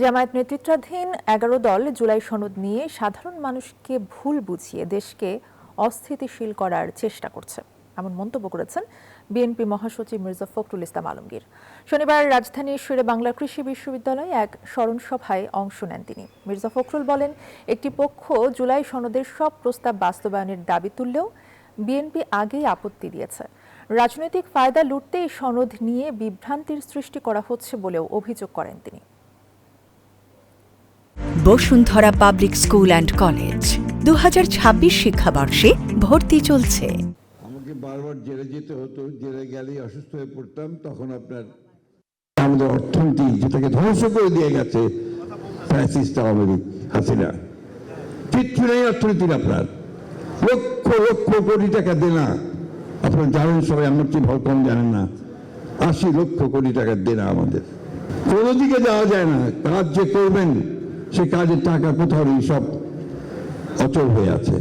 জামায়াত নেতৃত্বাধীন ১১ দল জুলাই সনদ নিয়ে সাধারণ মানুষকে ভুল বুঝিয়ে দেশকে অস্থিতিশীল করার চেষ্টা করছে, এমন মন্তব্য করেছেন বিএনপি মহাসচিব মির্জা ফখরুল ইসলাম আলমগীর। শনিবার রাজধানীর শেরেবাংলা কৃষি বিশ্ববিদ্যালয়ে এক স্মরণ সভায় অংশ নেন তিনি। মির্জা ফখরুল বলেন, একটি পক্ষ জুলাই সনদের সব প্রস্তাব বাস্তবায়নের দাবি তুললেও বিএনপি আগেই আপত্তি দিয়েছে। রাজনৈতিক ফায়দা লুটতে এই সনদ নিয়ে বিভ্রান্তির সৃষ্টি করা হচ্ছে বলেও অভিযোগ করেন তিনি। Bashundhara public school and college 2026 শিক্ষাবর্ষে ভর্তি চলছে। আমাকে বারবার জেলে যেতে হতো, জেলে গেলেই অসুস্থ হয়ে পড়তাম। তখন আমাদের অর্থনীতি যেটাকে ধ্বংস করে দিয়ে গেছে ফ্যাসিস্ট আওয়ামী লীগ হাসিনা, কিচ্ছু নেই অর্থনীতির। আপনার লক্ষ লক্ষ কোটি টাকা দেনা, আপনারা জানেন সবাই, আমার চেয়ে ভালো কম জানেন না। 80 লক্ষ কোটি টাকার দেনা আমাদের, কোনো দিকে যাওয়া যায় না। কাজ যে করবেন সে কাজের টাকা কোথাও সব অচল হয়ে আছে।